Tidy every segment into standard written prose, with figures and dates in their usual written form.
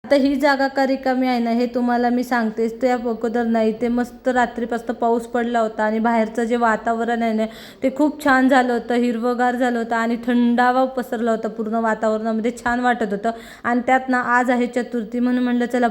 आता ही जागा का रिकामी आहे ना हे तुम्हाला मी सांगतेच. त्या अगोदर नाही ते मस्त रात्रीपासून पाऊस पडला होता आणि बाहेरचं जे वातावरण आहे ना ते खूप छान झालं होतं, हिरवंगार झालं होतं आणि थंडावा पसरला होता पूर्ण वातावरणामध्ये, छान वाटत होतं. आणि त्यात ना आज आहे चतुर्थी म्हणून म्हणलं चला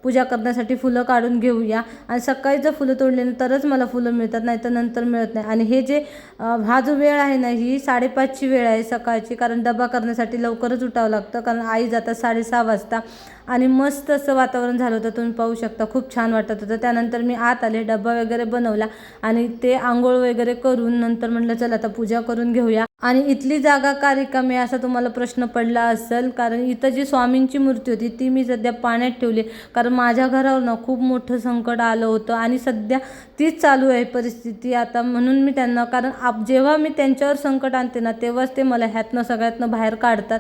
पूजा करण्यासाठी फुलं काढून घेऊया. आणि सकाळी जर फुलं तोडली तरच मला फुलं मिळतात, नाही तर नंतर मिळत नाही. आणि हे जे हा जो वेळ आहे ना ही 5:30ची वेळ आहे सकाळची, कारण डबा करण्यासाठी लवकरच उठावं लागतं, कारण आई जातात 6:30 वाजता. आणि मस्त असं वातावरण झालं होतं, तुम्ही पाहू शकता, खूप छान वाटत होतं. त्यानंतर मी आत आले, डबा वगैरे बनवला आणि ते आंघोळ वगैरे करून नंतर म्हटलं चला आता पूजा करून घेऊया. आणि इथली जागा का रिकामी असा तुम्हाला प्रश्न पडला असेल, कारण इथं जी स्वामींची मूर्ती होती ती मी सध्या पाण्यात ठेवली, कारण माझ्या घरावर ना खूप मोठं संकट आलं होतं आणि सध्या तीच चालू आहे परिस्थिती आता. म्हणून मी त्यांना, कारण जेव्हा मी त्यांच्यावर संकट आणते ना तेव्हाच ते मला ह्यातनं सगळ्यातनं बाहेर काढत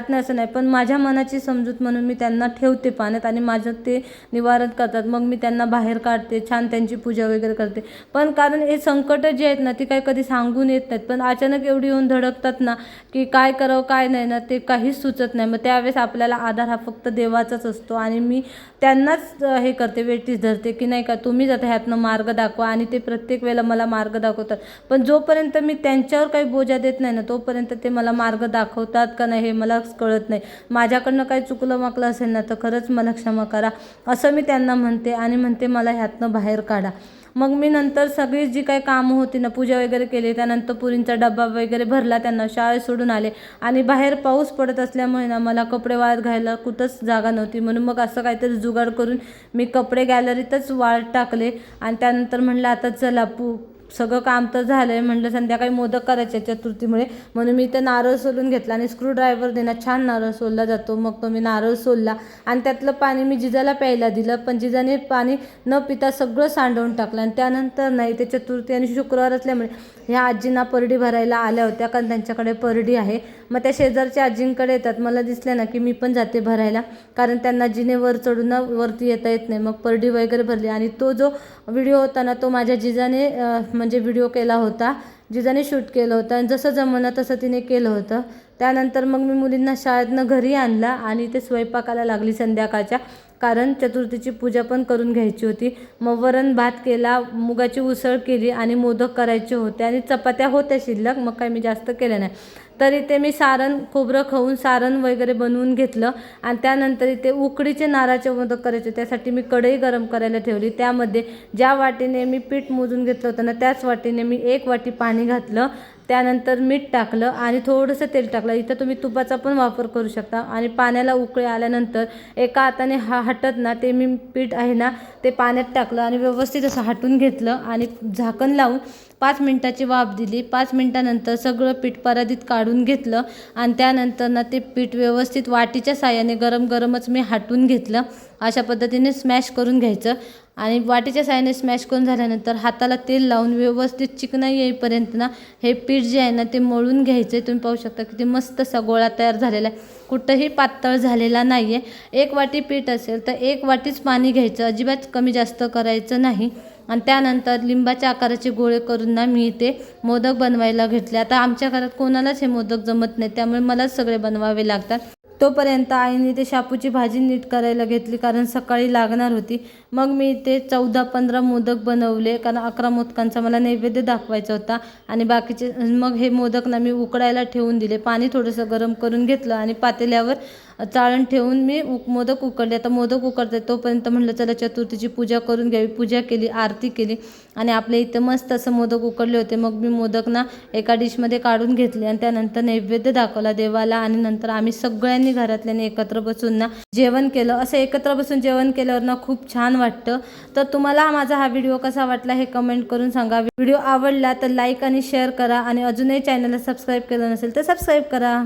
नाही असं नाही, पण माझ्या मनाची समजूत म्हणून मी त्यांना ठेवते पाण्यात आणि माझं ते निवारण करतात. मग मी त्यांना बाहेर काढते, छान त्यांची पूजा वगैरे करते. पण कारण हे संकट जे आहेत ना ती काही कधी सांगून येत नाहीत, पण अचानक एवढी येऊन धडकतात ना की काय करावं काय नाही ना ते काहीच सुचत नाही. मग त्यावेळेस आपल्याला आधार हा फक्त देवाचाच असतो आणि मी त्यांनाच हे करते, वेठीस धरते की नाही का तुम्हीच आता ह्यातनं मार्ग दाखवा. आणि ते प्रत्येक वेळेला मला मार्ग दाखवतात, पण जोपर्यंत मी त्यांच्यावर काही बोजा देत नाही ना तोपर्यंत ते मला मार्ग दाखवतात का नाही हे मला कळत नाही. माझ्याकडनं काही चुकलं माकलं असेल ना तर खरंच मला क्षमा करा असं मी त्यांना म्हणते आणि म्हणते मला ह्यातनं बाहेर काढा. मग मी नंतर सगळी जी काही कामं होती ना, पूजा वगैरे केली, त्यानंतर पुरींचा डब्बा वगैरे भरला, त्यांना शाळेत सोडून आले. आणि बाहेर पाऊस पडत असल्यामुळे ना मला कपडे वाळत घालायला कुठंच जागा नव्हती, म्हणून मग असं काहीतरी जुगाड करून मी कपडे गॅलरीतच वाळत टाकले. आणि त्यानंतर म्हणलं आता चला सगळं काम तर झालं आहे, म्हटलं संध्याकाळी मोदक करायचे चतुर्थीमुळे, म्हणून मी इथं नारळ सोलून घेतला आणि स्क्रूड्रायव्हर देण्यात छान नारळ सोलला जातो. मग तो मी नारळ सोलला आणि त्यातलं पाणी मी जिजाला प्यायला दिलं, पण जिजाने पाणी न पिता सगळं सांडवून टाकलं. आणि त्यानंतर नाही ते चतुर्थी आणि शुक्रवार असल्यामुळे ह्या आजींना परडी भरायला आल्या होत्या, कारण त्यांच्याकडे परडी आहे. मग त्या शेजारच्या आजींकडे येतात, मला दिसल्या ना की मी पण जाते भरायला, कारण त्यांना जिने वर चढून वरती येता येत नाही. मग परडी वगैरे भरली आणि तो जो व्हिडिओ होता ना तो माझ्या जिजाने म्हणजे व्हिडिओ केला होता, जिजाने शूट केलं होतं आणि जसं जमलं तसं तिने केलं होतं. त्यानंतर मग मी मुलींना शाळेतनं घरी आणला आणि ते स्वयंपाकाला लागली संध्याकाळच्या, कारण चतुर्थीची पूजा पण करून घ्यायची होती. मग वरण भात केला, मुगाची उसळ केली आणि मोदक करायचे होते आणि चपात्या होत्या शिल्लक, मग काही मी जास्त केलं नाही. तर इथे मी सारण खोबरं खाऊन सारण वगैरे बनवून घेतलं आणि त्यानंतर इथे उकडीचे नारळाचे मोदक करायचे, त्यासाठी मी कढई गरम करायला ठेवली. त्यामध्ये ज्या वाटीने मी पीठ मोजून घेतलं होतं ना त्याच वाटीने मी 1 वाटी पाणी घातलं, त्यानंतर मीठ टाकलं आणि थोडंसं तेल टाकलं. इथं तुम्ही तुपाचा पण वापर करू शकता. आणि पाण्याला उकळी आल्यानंतर एका हाताने हटत ना ते मी पीठ आहे ना ते पाण्यात टाकलं आणि व्यवस्थित असं हटून घेतलं आणि झाकण लावून 5 मिनिटाची वाफ दिली. 5 मिनिटानंतर सगळं पीठ परातीत काढून घेतलं आणि त्यानंतर ना ते पीठ व्यवस्थित वाटीच्या साहाय्याने गरम गरमच मी हटून घेतलं. अशा पद्धतीने स्मॅश करून घ्यायचं आणि वाटीच्या साहाय्याने स्मॅश करून झाल्यानंतर हाताला तेल लावून व्यवस्थित चिकना येईपर्यंत ना हे पीठ जे आहे ना ते मळून घ्यायचं. तुम्ही पाहू शकता किती मस्त असा गोळा तयार झालेला आहे, कुठंही पातळ झालेला नाही आहे. 1 वाटी पीठ असेल तर 1 वाटीच पाणी घ्यायचं, अजिबात कमी जास्त करायचं नाही. आणि त्यानंतर लिंबाच्या आकाराचे गोळे करून ना मी इथे मोदक बनवायला घेतले. आता आमच्या घरात कोणालाच हे मोदक जमत नाही, त्यामुळे मलाच सगळे बनवावे लागतात. तोपर्यंत आईने ते शापूची भाजी नीट करायला घेतली, कारण सकाळी लागणार होती. मग मी इथे 14-15 मोदक बनवले, कारण 11 मोदकांचा मला नैवेद्य दाखवायचा होता. आणि बाकीचे मग हे मोदक ना मी उकडायला ठेवून दिले. पाणी थोडंसं गरम करून घेतलं आणि पातेल्यावर चाळण ठेवून मी मोदक उकडले. आता मोदक उकडते तोपर्यंत म्हटलं चला चतुर्थीची पूजा करून घ्यावी. पूजा केली, आरती केली आणि आपल्या इथं मस्त असं मोदक उकडले होते. मग मी मोदक ना एका डिशमध्ये काढून घेतले आणि त्यानंतर नैवेद्य दाखवला देवाला. आणि नंतर आम्ही सगळ्यांनी घरातल्याने एकत्र बसून ना जेवण केलं. असं एकत्र बसून जेवण केल्यावर ना खूप छान वाटतं. तर तुम्हाला माझा हा व्हिडिओ कसा वाटला हे कमेंट करून सांगा. व्हिडिओ आवडला तर लाईक आणि शेअर करा आणि अजूनही चॅनलला सबस्क्राईब केलं नसेल तर सबस्क्राईब करा.